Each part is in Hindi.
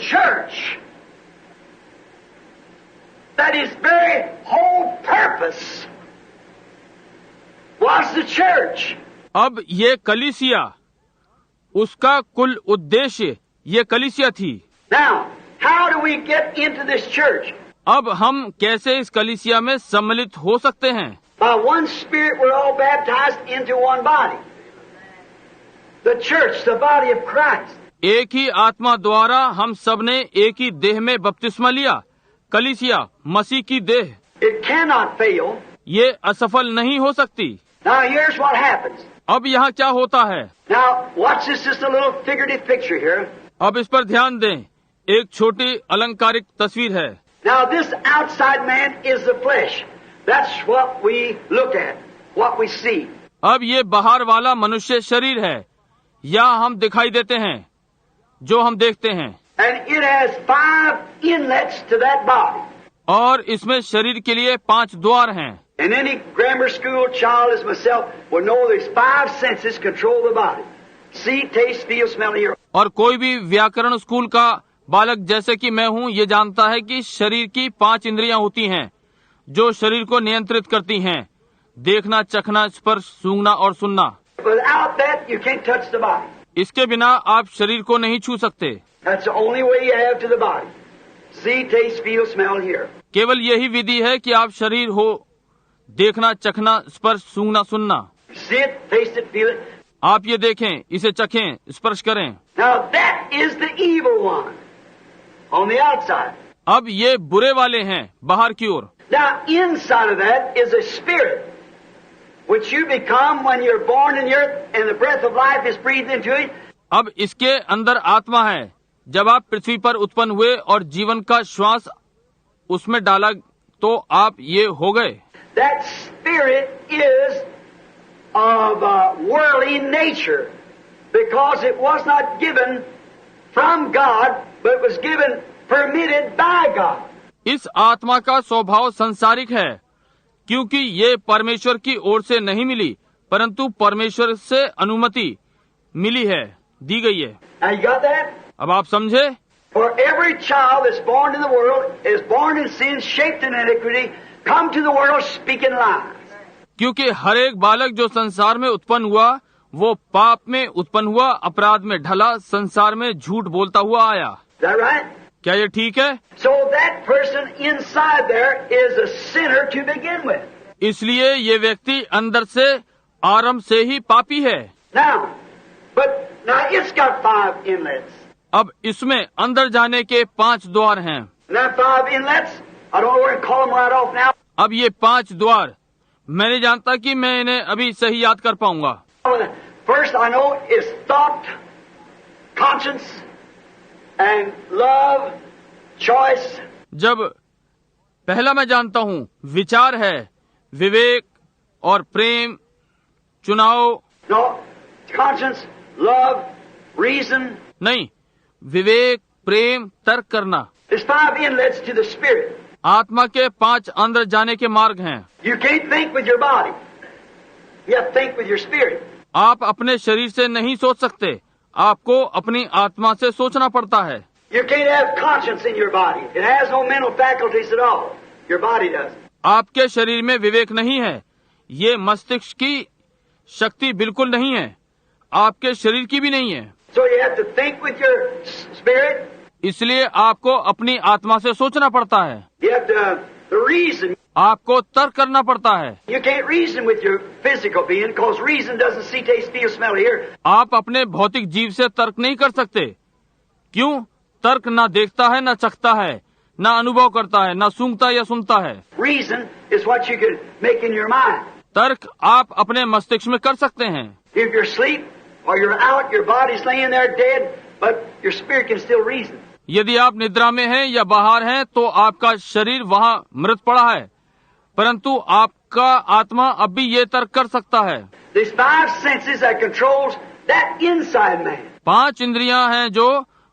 church, that his very whole purpose was the church. अब ये कलीसिया, उसका कुल उद्देश्य ये कलीसिया थी। Now, how do we get into this church? अब हम कैसे इस कलीसिया में सम्मिलित हो सकते हैं? By one Spirit we're all baptized into one body. The church, the body of Christ. एक ही आत्मा द्वारा हम सब ने एक ही देह में बपतिस्मा लिया, कलीसिया मसीह की देह। It cannot fail. ये असफल नहीं हो सकती। Now here's what happens. अब यहाँ क्या होता है? Now watch this, just a little figurative picture here. अब इस पर ध्यान दें, एक छोटी अलंकारिक तस्वीर है। Now this outside man is the flesh. That's what we look at, what we see. अब ये बाहर वाला मनुष्य शरीर है, या हम दिखाई देते हैं, जो हम देखते हैं। And it has 5 inlets to that body. और इसमें शरीर के लिए 5 द्वार हैं। And any grammar school child as myself will know there's 5 senses control the body. See, taste, feel, smell, hear. और कोई भी व्याकरण स्कूल का बालक जैसे कि मैं हूँ, ये जानता है कि शरीर की 5 इंद्रियां होती हैं, जो शरीर को नियंत्रित करती हैं, देखना, चखना, स्पर्श, सूंघना और सुनना। Without that, you can't touch the body. इसके बिना आप शरीर को नहीं छू सकते। That's the only way you have to the body. See, taste, feel, smell, hear. केवल यही विधि है कि आप शरीर हो, देखना, चखना, स्पर्श, सूंघना, सुनना। See it, taste it, feel it. आप ये देखें, इसे चखें, स्पर्श करें। Now that is the evil one on the outside. अब ये बुरे वाले हैं बाहर की ओर। Now inside of that is a spirit, which you become when you're born in the earth and the breath of life is breathed into it. अब इसके अंदर आत्मा है, जब आप पृथ्वी पर उत्पन्न हुए और जीवन का श्वास उसमें डाला तो आप ये हो गए। That spirit is of worldly nature, because it was not given from God, but was given permitted by God. इस आत्मा का स्वभाव संसारिक है, क्योंकि ये परमेश्वर की ओर से नहीं मिली, परंतु परमेश्वर से अनुमति मिली है, दी गई है। Now you got that? अब आप समझे? For every child that's born in the world is born in sin, shaped in iniquity, come to the world speaking lies. क्योंकि हर एक बालक जो संसार में उत्पन्न हुआ, वो पाप में उत्पन्न हुआ, अपराध में ढला, संसार में झूठ बोलता हुआ आया। Is that right? क्या ये ठीक है? So that person inside there is a sinner to begin with. इसलिए ये व्यक्ति अंदर से आरंभ से ही पापी है। Now it's got 5 inlets. अब इसमें अंदर जाने के 5 द्वार हैं। Now 5 inlets, I don't know where to call them right off now. अब ये 5 द्वार, मैं नहीं जानता कि मैं इन्हें अभी सही याद कर पाऊंगा। First I know is thought, conscience, and love, choice. जब पहला मैं जानता हूँ विचार है, विवेक और प्रेम, चुनाव। No, conscience, love, reason. नहीं, विवेक, प्रेम, तर्क करना। There's 5 inlets to the spirit. आत्मा के 5 अंदर जाने के मार्ग हैं। You can't think with your body. You have to think with your spirit. आप अपने शरीर से नहीं सोच सकते, आपको अपनी आत्मा से सोचना पड़ता है। You can't have conscience in your body. It has no mental faculties at all. Your body does. आपके शरीर में विवेक नहीं है, ये मस्तिष्क की शक्ति बिल्कुल नहीं है, आपके शरीर की भी नहीं है। So you have to think with your spirit. इसलिए आपको अपनी आत्मा से सोचना पड़ता है। You have to reason. आपको तर्क करना पड़ता है। You can't reason with your physical being because reason doesn't see, taste, feel, smell, hear. आप अपने भौतिक जीव से तर्क नहीं कर सकते। क्यों? तर्क ना देखता है, ना चखता है, ना अनुभव करता है, ना सूंघता या सुनता है। Reason is what you can make in your mind. तर्क आप अपने मस्तिष्क में कर सकते हैं। If you're asleep or you're out, your body's laying there dead, but your spirit can still reason. यदि आप निद्रा में हैं या बाहर हैं, तो आपका शरीर वहाँ मृत पड़ा है, परंतु आपका आत्मा अब भी ये तर्क कर सकता है। There's 5 senses that controls that inside man. 5 इंद्रियां हैं जो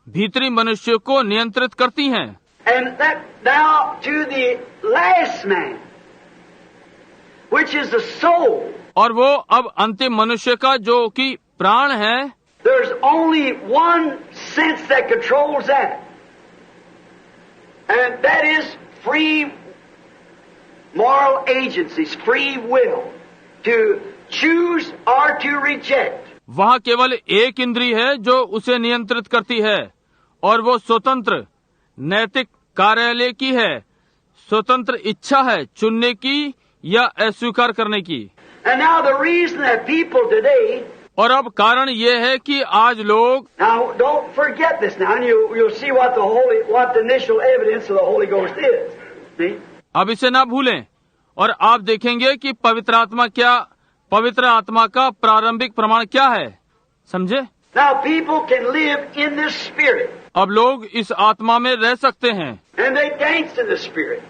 भीतरी मनुष्य को नियंत्रित करती हैं। And that now to the last man, which is the soul. और वो अब अंतिम मनुष्य का जो कि प्राण है, There's only one sense that controls that. And that is free moral agencies, free will to choose or to reject. वहाँ केवल एक इंद्रिय है जो उसे नियंत्रित करती है और वो स्वतंत्र नैतिक कार्यालय की है, स्वतंत्र इच्छा है चुनने की या अस्वीकार करने की। And now the reason that people today, और अब कारण ये है कि आज लोग, now don't forget this now, and you'll see what the initial evidence of the Holy Ghost is. See? अब इसे ना भूलें और आप देखेंगे कि पवित्र आत्मा का प्रारंभिक प्रमाण क्या है, समझे? Now people can live in this spirit. अब लोग इस आत्मा में रह सकते हैं। And they dance in the spirit.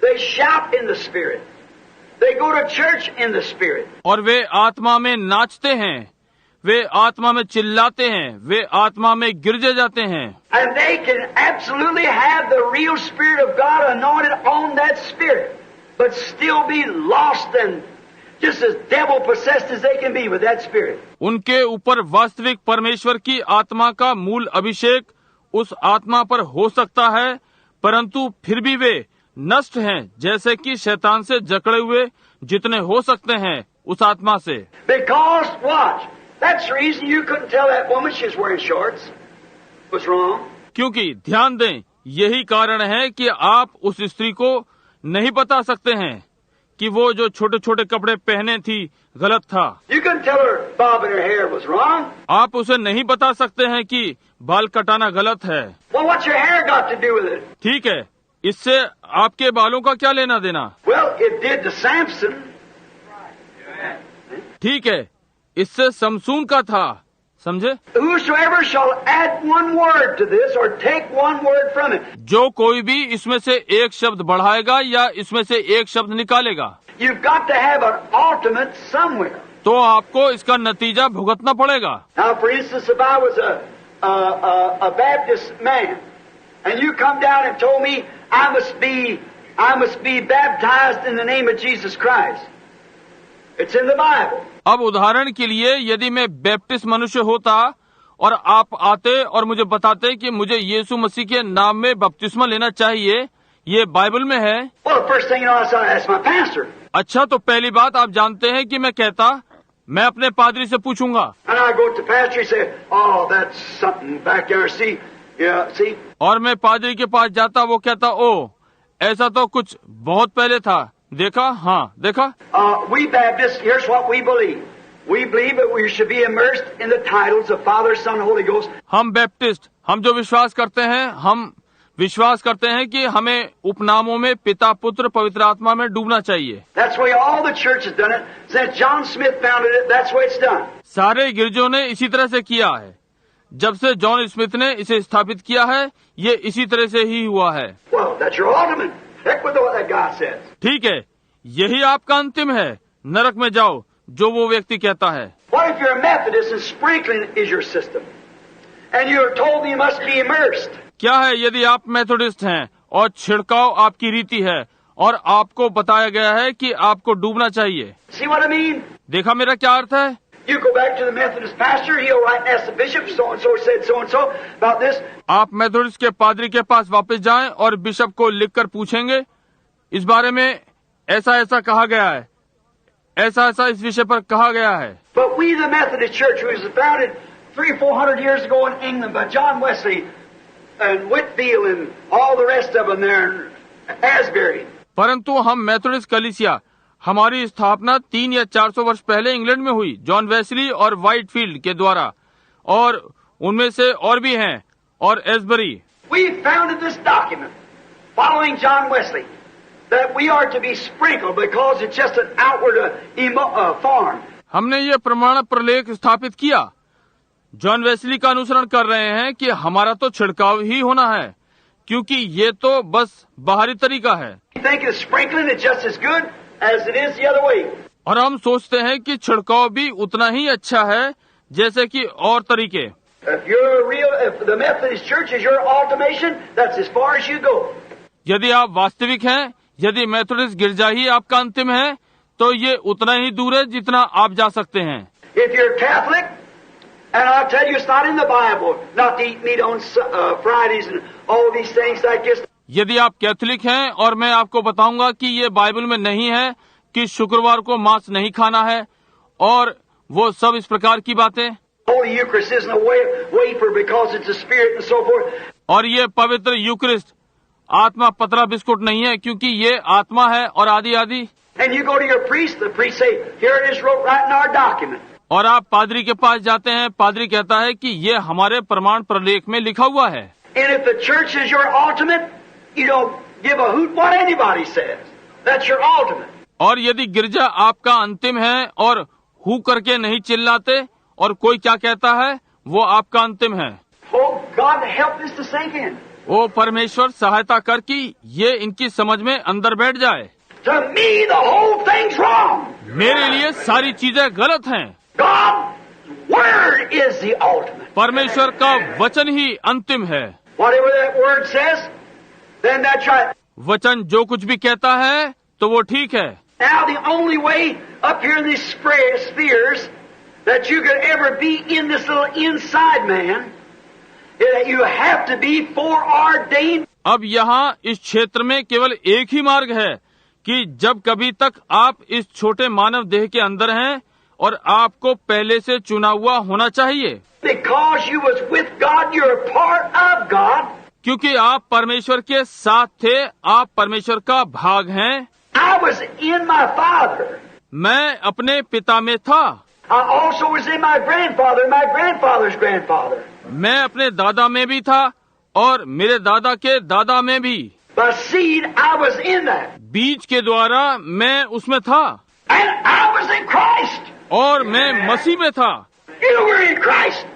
They shout in the spirit. They go to church in the spirit. और वे आत्मा में नाचते हैं, वे आत्मा में चिल्लाते हैं, वे आत्मा में गिरजे जाते हैं। And they can absolutely have the real Spirit of God anointed on that spirit, but still be lost and just as devil possessed as they can be with that spirit. उनके ऊपर वास्तविक परमेश्वर की आत्मा का मूल अभिषेक उस आत्मा पर हो सकता है, परंतु फिर भी वे नष्ट हैं, जैसे कि शैतान से जकड़े हुए जितने हो सकते हैं उस आत्मा से। Because watch, that's the reason you couldn't tell that woman she's wearing shorts. What's wrong? क्योंकि ध्यान दें, यही कारण है कि आप उस स्त्री को नहीं बता सकते हैं कि वो जो छोटे छोटे कपड़े पहने थी गलत था। You couldn't tell her bobbing her hair was wrong. आप उसे नहीं बता सकते हैं कि बाल कटाना गलत है। Well, what's your hair got to do with it? ठीक है, इससे आपके बालों का क्या लेना देना? Well, it did to Samson. ठीक है, इससे समसून का था, समझे? Whosoever shall add one word to this or take one word from it. जो कोई भी इसमें से एक शब्द बढ़ाएगा या इसमें से एक शब्द निकालेगा, You've got to have an ultimate somewhere. तो आपको इसका नतीजा भुगतना पड़ेगा। Now, for instance, if I was a Baptist man, and you come down and told me I must be baptized in the name of Jesus Christ. It's in the Bible. अब उदाहरण के लिए यदि मैं बैप्टिस्ट मनुष्य होता और आप आते और मुझे बताते कि मुझे यीशु मसीह के नाम में बपतिस्मा लेना चाहिए, ये बाइबल में है। Well, the first thing you know, I said, ask my pastor. अच्छा, तो पहली बात आप जानते हैं कि मैं कहता, मैं अपने पादरी से पूछूंगा। And I go to the pastor, he said, "Oh, that's something back there. See." और मैं पादरी के पास जाता, वो कहता, ओ, ऐसा तो कुछ बहुत पहले था, देखा? हाँ, देखा? We Baptists, here's what we believe. We believe that we should be immersed in the titles of Father, Son, Holy Ghost. हम बैप्टिस्ट, हम जो विश्वास करते हैं, हम विश्वास करते हैं कि हमें उपनामों में पिता, पुत्र, पवित्र आत्मा में डूबना चाहिए। That's the way all the church has done it. Since John Smith founded it, that's the way it's done. सारे गिरजों ने इसी तरह से किया है। जब से जॉन स्मिथ ने इसे स्थापित किया है, ये इसी तरह से ही हुआ है। Well, that's your ultimate. Heck with what that guy says. ठीक है, यही आपका अंतिम है, नरक में जाओ, जो वो व्यक्ति कहता है। What if you're a Methodist and sprinkling is your system, and you're told you must be immersed? क्या है यदि आप मेथोडिस्ट हैं और छिड़काव आपकी रीति है और आपको बताया गया है कि आपको डूबना चाहिए? See what I mean? देखा मेरा क्या अर्थ है? You go back to the Methodist pastor, he'll write and ask the bishop, so-and-so said so-and-so about this. आप मेथोडिस्ट के पादरी के पास वापस जाएं और बिशप को लिखकर पूछेंगे, इस बारे में ऐसा ऐसा कहा गया है, ऐसा ऐसा इस विषय पर कहा गया है। But we, the Methodist Church, who was founded 300-400 years ago in England by John Wesley and Whitfield and all the rest of them there in Asbury. परंतु हम मेथोडिस्ट कलीसिया, हमारी स्थापना 300 या 400 वर्ष पहले इंग्लैंड में हुई, जॉन वेस्ली और व्हाइटफील्ड के द्वारा, और उनमें से और भी हैं, और एसबरी। We founded this document following John Wesley that we are to be sprinkled because it's just an outward form. हमने ये प्रमाण प्रलेख स्थापित किया, जॉन वेस्ली का अनुसरण कर रहे हैं कि हमारा तो छिड़काव ही होना है, क्योंकि ये तो बस बाहरी तरीका है। We think that sprinkling is just as good as it is the other way. और हम सोचते हैं कि छिड़काव भी उतना ही अच्छा है जैसे कि और तरीके। If the Methodist Church is your ultimation, that's as far as you go. यदि आप वास्तविक हैं, यदि मेथोडिस्ट गिरजा ही आपका अंतिम है, तो ये उतना ही दूर है जितना आप जा सकते हैं। If you're Catholic, and I'll tell you it's not in the Bible not to eat meat on Fridays and all these things like this. यदि आप कैथोलिक हैं और मैं आपको बताऊंगा कि ये बाइबल में नहीं है कि शुक्रवार को मांस नहीं खाना है और वो सब इस प्रकार की बातें, Holy Eucharist isn't a wafer because it's a spirit and so forth. और ये पवित्र यूक्रिस्ट आत्मा पतला बिस्कुट नहीं है क्योंकि ये आत्मा है और आदि आदि। And you go to your priest, the priest say, here it is wrote right in our document. और आप पादरी के पास जाते हैं, पादरी कहता है कि ये हमारे प्रमाण प्रलेख में लिखा हुआ है। And if the church is your ultimate, you don't give a hoot what anybody says. That's your ultimate. और यदि गिरजा आपका अंतिम है और हु करके नहीं चिल्लाते और कोई क्या कहता है, वो आपका अंतिम है। Oh, God help this to sink in. ओ परमेश्वर सहायता कर कि ये इनकी समझ में अंदर बैठ जाए। To me, the whole thing's wrong. मेरे लिए सारी चीजें गलत हैं। God's word is the ultimate. परमेश्वर का वचन ही अंतिम है। Whatever that word says, then that's right. वचन जो कुछ भी कहता है तो वो ठीक है। Now the only way up here in these spheres that you could ever be in this little inside man is that you have to be foreordained. अब यहाँ इस क्षेत्र में केवल एक ही मार्ग है कि जब कभी तक आप इस छोटे मानव देह के अंदर हैं और आपको पहले से चुना हुआ होना चाहिए। Because you was with God, you're a part of God. क्योंकि आप परमेश्वर के साथ थे, आप परमेश्वर का भाग हैं। I was in my father. मैं अपने पिता में था। I also was in my grandfather, my grandfather's grandfather. मैं अपने दादा में भी था और मेरे दादा के दादा में भी। By seed, I was in that. बीज के द्वारा मैं उसमें था। And I was in Christ. और मैं मसीह में था। You were in Christ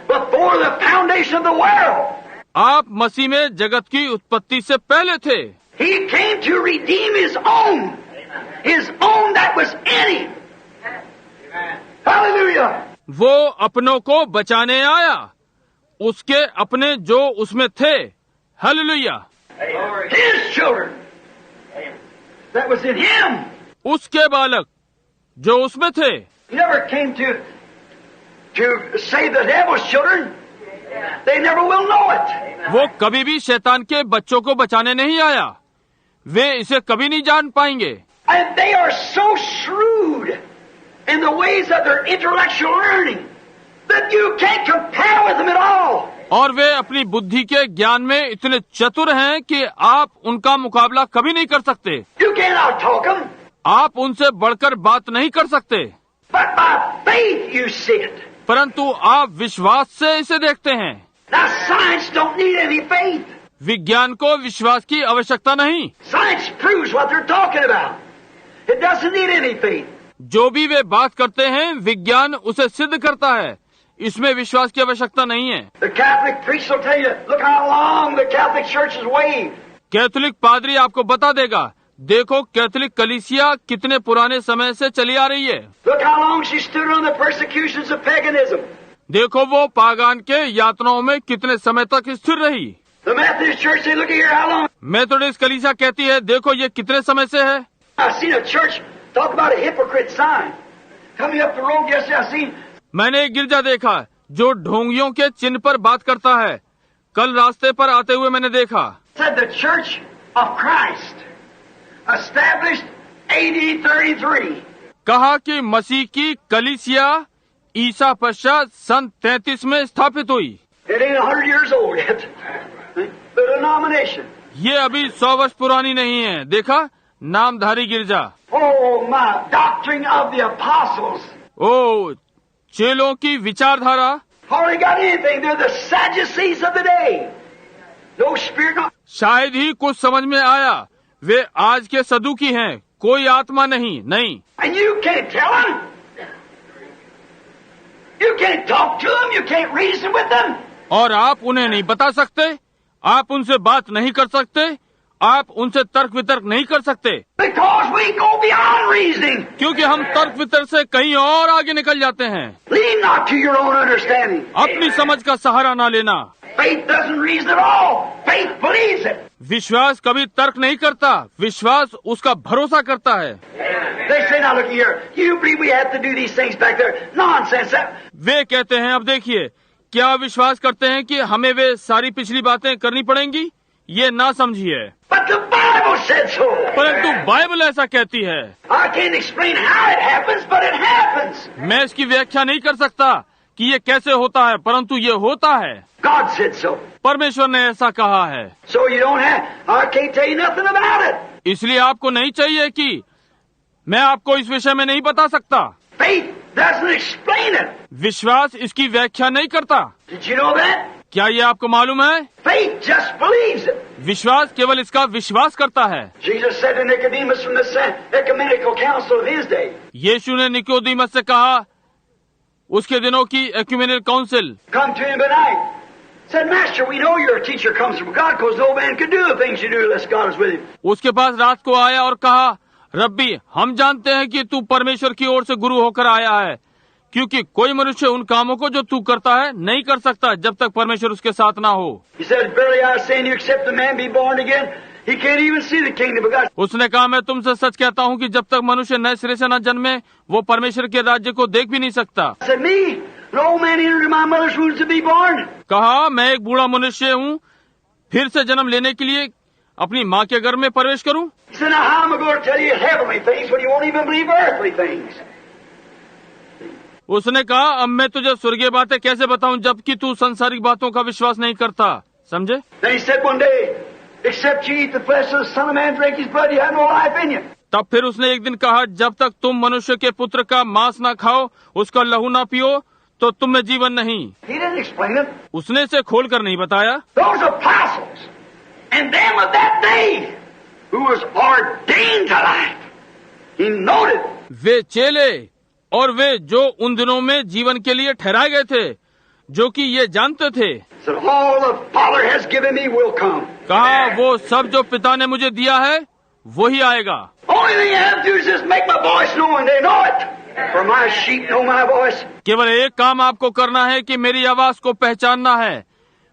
before the foundation of the world. आप मसीह में जगत की उत्पत्ति से पहले थे। He came to redeem His own that was in Him. Hallelujah. वो अपनों को बचाने आया, उसके अपने जो उसमें थे। Hallelujah. His children that was in Him. उसके बालक जो उसमें थे। He never came to save the devil's children. They never will know it. वो कभी भी शैतान के बच्चों को बचाने नहीं आया, वे इसे कभी नहीं जान पाएंगे। And they are so shrewd in the ways of their intellectual learning that you can't compare with them at all. और वे अपनी बुद्धि के ज्ञान में इतने चतुर हैं कि आप उनका मुकाबला कभी नहीं कर सकते। You cannot talk them. आप उनसे बढ़कर बात नहीं कर सकते। But by faith you see it. परंतु आप विश्वास से इसे देखते हैं। Now science don't need any faith. विज्ञान को विश्वास की आवश्यकता नहीं। Science proves what they're talking about. It doesn't need any faith. जो भी वे बात करते हैं विज्ञान उसे सिद्ध करता है, इसमें विश्वास की आवश्यकता नहीं है। The Catholic priest will tell you, look how long the Catholic Church has waved. Catholic पादरी आपको बता देगा, देखो कैथोलिक कलीसिया कितने पुराने समय से चली आ रही है। Look how long she stood on the persecutions of paganism. देखो वो पागान के यातनाओं में कितने समय तक स्थिर रही। The Methodist Church say, look here, how long? Methodist कलीसिया कहती है, देखो ये कितने समय से है। I've seen a church talk about a hypocrite sign. Coming up the road yesterday, I seen. मैंने एक गिरजा देखा जो ढोंगियों के चिन्ह पर बात करता है। कल रास्ते पर आते हुए मैंने देखा। Said the Church of Christ, established AD 33. कहा कि मसीह की कलीसिया ईसा पश्चात सन 33 में स्थापित हुई। It ain't 100 years old yet. The denomination. ये अभी 100 वर्ष पुरानी नहीं है। देखा, नामधारी गिरजा। Oh my, doctrine of the apostles. ओ चेलों की विचारधारा। Hardly got anything. They're the Sadducees of the day. No spirit, no. शायद ही कुछ समझ में आया, वे आज के सदुकी हैं, कोई आत्मा नहीं। And you can't tell them. You can't talk to them. You can't reason with them. और आप उन्हें नहीं बता सकते, आप उनसे बात नहीं कर सकते, आप उनसे तर्क वितर्क नहीं कर सकते। Because we go beyond reasoning. क्योंकि हम तर्क वितर्क से कहीं और आगे निकल जाते हैं। Lean not to your own understanding. अपनी समझ का सहारा ना लेना। Faith doesn't reason at all. Faith believes it. विश्वास कभी तर्क नहीं करता, विश्वास उसका भरोसा करता है। They say, now look here. You believe we have to do these things back there? Nonsense. वे कहते हैं, अब देखिए, क्या विश्वास करते हैं कि हमें वे सारी पिछली बातें करनी पड़ेंगी? ये ना समझिए, But the Bible said so. परंतु बाइबल ऐसा कहती है। I can't explain how it happens, but it happens. मैं इसकी व्याख्या नहीं कर सकता कि ये कैसे होता है, परंतु ये होता है। God said so. परमेश्वर ने ऐसा कहा है। So you don't have, I can't tell you nothing about it. इसलिए आपको नहीं चाहिए कि मैं आपको इस विषय में नहीं बता सकता। Faith doesn't explain it. विश्वास इसकी व्याख्या नहीं करता। Did you know that? क्या ये आपको मालूम है? Faith just believes it. विश्वास केवल इसका विश्वास करता है। Jesus said to Nicodemus from the ecumenical council of his day. यीशु ने निकोदेमस से कहा, उसके दिनों की ecumenical council, Come to him at night. Said, Master, we know your teacher comes from God, because no man can do the things you do unless God is with him. उसके पास रात को आया और कहा, रब्बी, हम जानते हैं कि तू परमेश्वर की ओर से गुरु होकर आया है, क्योंकि कोई मनुष्य उन कामों को जो तू करता है नहीं कर सकता जब तक परमेश्वर उसके साथ ना हो। He said, Verily I say unto you, except the man be born again, he can't even see the kingdom of God. उसने कहा, मैं तुमसे सच कहता हूँ कि जब तक मनुष्य नए सिरे से न जन्मे वो परमेश्वर के राज्य को देख भी नहीं सकता। I said, Me, an old man entered into my mother's womb to be born. कहा, मैं एक बूढ़ा मनुष्य हूँ, फिर से जन्म लेने के लिए अपनी माँ के घर में प्रवेश करूँ। He said, Now how am I going to tell you heavenly things when you won't even believe earthly things? उसने कहा, अब मैं तुझे स्वर्गीय बातें कैसे बताऊं जबकि तू संसारिक बातों का विश्वास नहीं करता। समझे? Then he said one day, Except you eat the flesh of the Son of Man, drink his blood, you have no life in you. तब फिर उसने एक दिन कहा, जब तक तुम मनुष्य के पुत्र का मांस ना खाओ, उसका लहू ना पियो, तो तुम में जीवन नहीं। He didn't explain it. उसने इसे खोल कर नहीं बताया। Those apostles and them of that day who was ordained to life. He noted. वे चेले और वे जो उन दिनों में जीवन के लिए ठहराए गए थे, जो कि ये जानते थे। Said, all the Father has given me will come. कहा, वो सब जो पिता ने मुझे दिया है वही आएगा। Only thing I have to do is just make my voice known, and they know it. For my sheep know my voice. केवल एक काम आपको करना है कि मेरी आवाज को पहचानना है।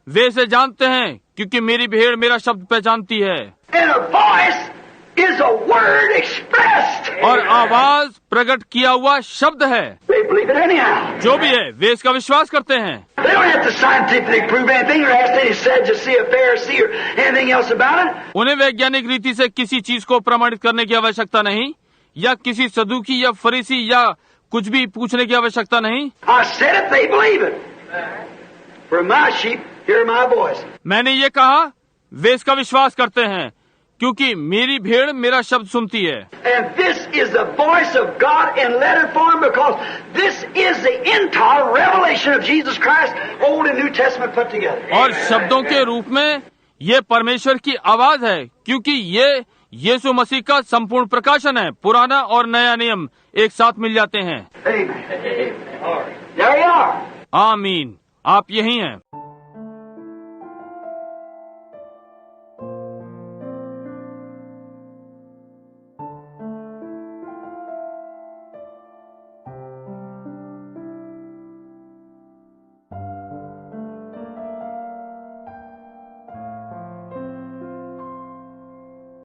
वे इसे जानते हैं क्योंकि मेरी भेड़ मेरा शब्द पहचानती है। And a voice is a word expressed. और आवाज प्रकट किया हुआ शब्द है। They believe it anyhow. जो भी है वे इसका विश्वास करते हैं। They don't have to scientifically prove anything or ask any Sadducee or Pharisee or anything else about it. उन्हें वैज्ञानिक रीति से किसी चीज को प्रमाणित करने की आवश्यकता नहीं, या किसी सदूकी या फरीसी या कुछ भी पूछने की आवश्यकता नहीं। I said it, they believe it. For my sheep hear my voice. मैंने ये कहा, वे इसका विश्वास करते हैं क्योंकि मेरी भेड़ मेरा शब्द सुनती है। And this is the voice of God in letter form, because this is the entire revelation of Jesus Christ, Old and New Testament put together. और शब्दों के रूप में ये परमेश्वर की आवाज है, क्योंकि ये यीशु मसीह का संपूर्ण प्रकाशन है। पुराना और नया नियम एक साथ मिल जाते हैं। Amen. There you are. आमीन। आप यही हैं।